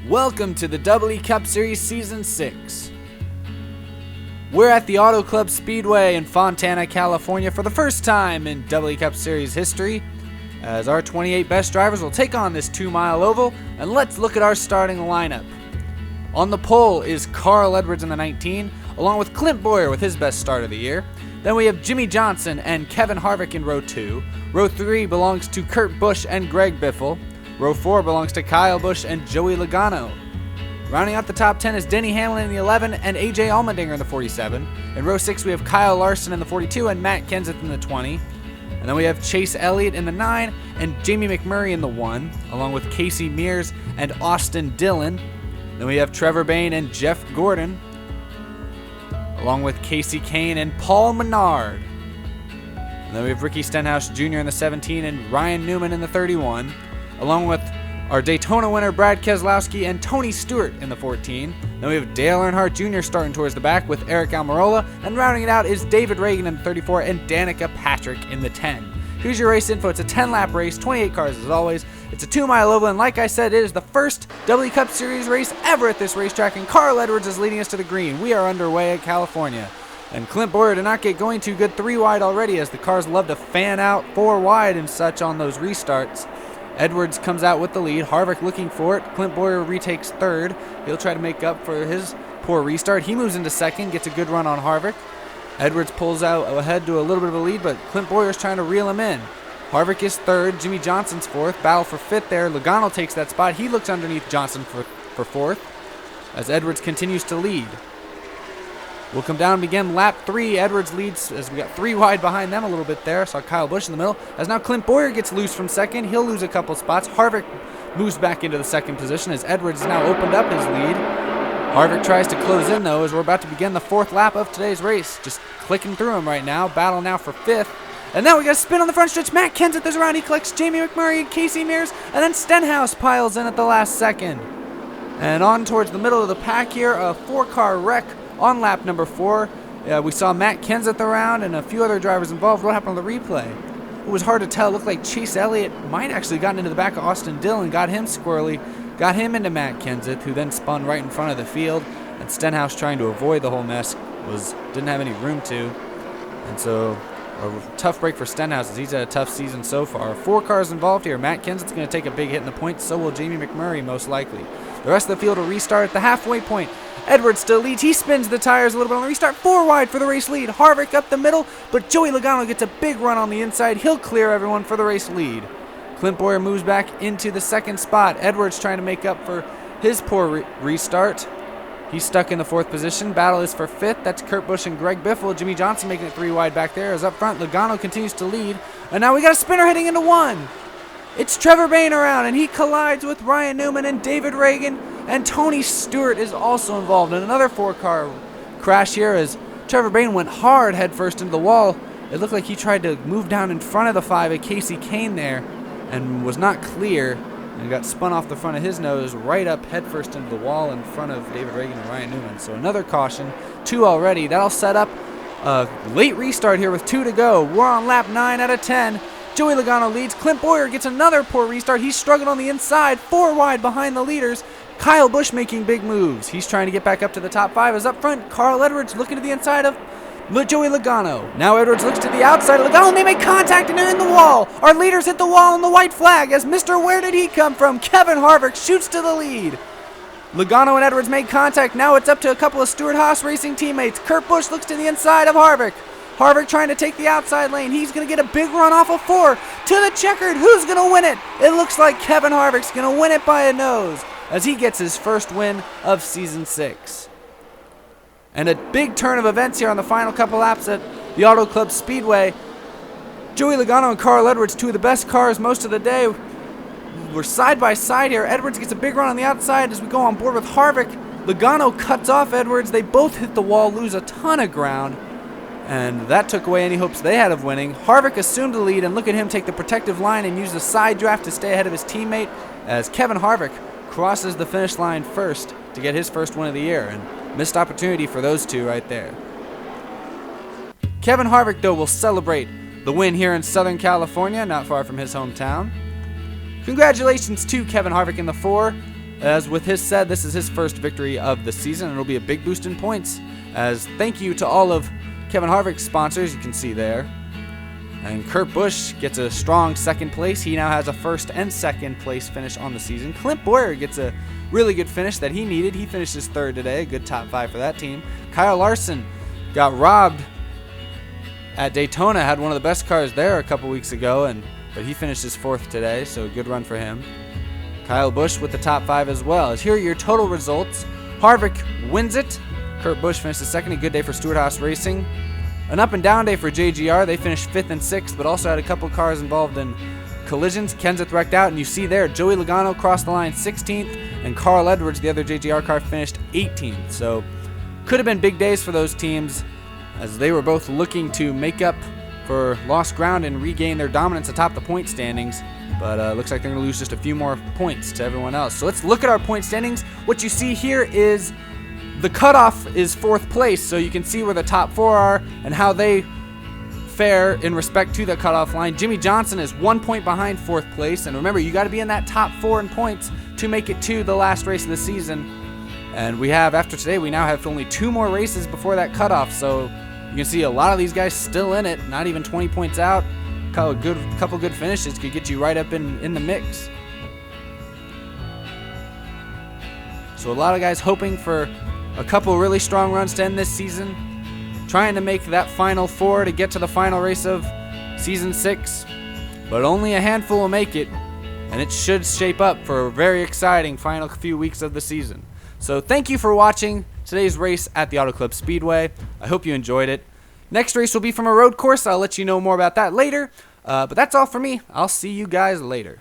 Welcome to the E Cup Series Season 6. We're at the Auto Club Speedway in Fontana, California for the first time in E Cup Series history, as our 28 best drivers will take on this 2-mile oval, and let's look at our starting lineup. On the pole is Carl Edwards in the 19, along with Clint Bowyer with his best start of the year. Then we have Jimmy Johnson and Kevin Harvick in row 2. Row 3 belongs to Kurt Busch and Greg Biffle. Row 4 belongs to Kyle Busch and Joey Logano. Rounding out the top 10 is Denny Hamlin in the 11 and AJ Allmendinger in the 47. In row 6 we have Kyle Larson in the 42 and Matt Kenseth in the 20. And then we have Chase Elliott in the 9 and Jamie McMurray in the 1, along with Casey Mears and Austin Dillon. Then we have Trevor Bayne and Jeff Gordon, along with Casey Kane and Paul Menard. And then we have Ricky Stenhouse Jr. in the 17 and Ryan Newman in the 31, along with our Daytona winner Brad Keselowski and Tony Stewart in the 14. Then we have Dale Earnhardt Jr. starting towards the back with Eric Almirola, and rounding it out is David Reagan in the 34 and Danica Patrick in the 10. Here's your race info. It's a 10-lap race, 28 cars as always. It's a 2-mile oval, and like I said, it is the first E Cup Series race ever at this racetrack, and Carl Edwards is leading us to the green. We are underway at California. And Clint Bowyer did not get going too good 3 wide already, as the cars love to fan out 4 wide and such on those restarts. Edwards comes out with the lead. Harvick looking for it. Clint Bowyer retakes third. He'll try to make up for his poor restart. He moves into second, gets a good run on Harvick. Edwards pulls out ahead to a little bit of a lead, but Clint Bowyer's trying to reel him in. Harvick is third. Jimmy Johnson's fourth. Battle for fifth there. Logano takes that spot. He looks underneath Johnson for fourth, as Edwards continues to lead. We'll come down and begin lap 3. Edwards leads as we got 3 wide behind them a little bit there. Saw Kyle Busch in the middle. As now Clint Bowyer gets loose from second. He'll lose a couple spots. Harvick moves back into the second position as Edwards has now opened up his lead. Harvick tries to close in though as we're about to begin the 4th lap of today's race. Just clicking through him right now. Battle now for 5th. And now we got a spin on the front stretch. Matt Kenseth is around. He collects Jamie McMurray and Casey Mears. And then Stenhouse piles in at the last second. And on towards the middle of the pack here, a 4-car wreck on lap number 4. We saw Matt Kenseth around and a few other drivers involved. What happened on the replay? It was hard to tell. It looked like Chase Elliott might actually gotten into the back of Austin Dillon, got him squirrely, got him into Matt Kenseth, who then spun right in front of the field. And Stenhouse, trying to avoid the whole mess, didn't have any room to. And so a tough break for Stenhouse, as he's had a tough season so far. 4 cars involved here. Matt Kenseth's going to take a big hit in the points. So will Jamie McMurray, most likely. The rest of the field will restart at the halfway point. Edwards still leads. He spins the tires a little bit on the restart. 4 wide for the race lead. Harvick up the middle, but Joey Logano gets a big run on the inside. He'll clear everyone for the race lead. Clint Bowyer moves back into the 2nd spot. Edwards trying to make up for his poor restart. He's stuck in the 4th position. Battle is for 5th. That's Kurt Busch and Greg Biffle. Jimmy Johnson making it 3 wide back there. As up front, Logano continues to lead. And now we got a spinner heading into 1. It's Trevor Bayne around, and he collides with Ryan Newman and David Reagan. And Tony Stewart is also involved in another 4-car crash here, as Trevor Bayne went hard headfirst into the wall. It looked like he tried to move down in front of the 5 at Casey Kane there and was not clear, and got spun off the front of his nose right up headfirst into the wall in front of David Reagan and Ryan Newman. So another caution, 2 already. That'll set up a late restart here with 2 to go. We're on lap 9 out of 10. Joey Logano leads. Clint Bowyer gets another poor restart. He's struggling on the inside, 4 wide behind the leaders. Kyle Busch making big moves. He's trying to get back up to the top 5. As up front, Carl Edwards looking to the inside of Joey Logano. Now Edwards looks to the outside of Logano, and they make contact, and they're in the wall. Our leaders hit the wall on the white flag as Mr. Where Did He Come From? Kevin Harvick shoots to the lead. Logano and Edwards made contact. Now it's up to a couple of Stewart-Haas racing teammates. Kurt Busch looks to the inside of Harvick. Harvick trying to take the outside lane. He's going to get a big run off of 4 to the checkered. Who's going to win it? It looks like Kevin Harvick's going to win it by a nose, as he gets his first win of Season 6. And a big turn of events here on the final couple laps at the Auto Club Speedway. Joey Logano and Carl Edwards, 2 of the best cars most of the day. We're side by side here. Edwards gets a big run on the outside as we go on board with Harvick. Logano cuts off Edwards. They both hit the wall, lose a ton of ground, and that took away any hopes they had of winning. Harvick assumed the lead, and look at him take the protective line and use the side draft to stay ahead of his teammate, as Kevin Harvick crosses the finish line first to get his first win of the year, and missed opportunity for those 2 right there. Kevin Harvick, though, will celebrate the win here in Southern California, not far from his hometown. Congratulations to Kevin Harvick in the 4. as with his said, this is his first victory of the season, and it'll be a big boost in points. As thank you to all of Kevin Harvick's sponsors, you can see there. And Kurt Busch gets a strong second place. He now has a first and second place finish on the season. Clint Bowyer gets a really good finish that he needed. He finishes third today. A good top 5 for that team. Kyle Larson got robbed at Daytona. Had one of the best cars there a couple weeks ago, but he finishes 4th today, so a good run for him. Kyle Busch with the top 5 as well. As here are your total results. Harvick wins it. Kurt Busch finishes second. A good day for Stewart-Haas Racing. An up and down day for JGR. They finished 5th and 6th, but also had a couple cars involved in collisions. Kenseth wrecked out, and you see there, Joey Logano crossed the line 16th, and Carl Edwards, the other JGR car, finished 18th. So could have been big days for those teams, as they were both looking to make up for lost ground and regain their dominance atop the point standings. But looks like they're going to lose just a few more points to everyone else. So let's look at our point standings. What you see here is the cutoff is 4th place, so you can see where the top 4 are and how they fare in respect to the cutoff line. Jimmy Johnson is 1 point behind 4th place, and remember, you got to be in that top 4 in points to make it to the last race of the season. And we have, after today, we now have only 2 more races before that cutoff, so you can see a lot of these guys still in it, not even 20 points out. Couple good finishes could get you right up in the mix. So a lot of guys hoping for a couple really strong runs to end this season, trying to make that final 4 to get to the final race of season 6, but only a handful will make it, and it should shape up for a very exciting final few weeks of the season. So thank you for watching today's race at the Auto Club Speedway. I hope you enjoyed it. Next race will be from a road course. I'll let you know more about that later, but that's all for me. I'll see you guys later.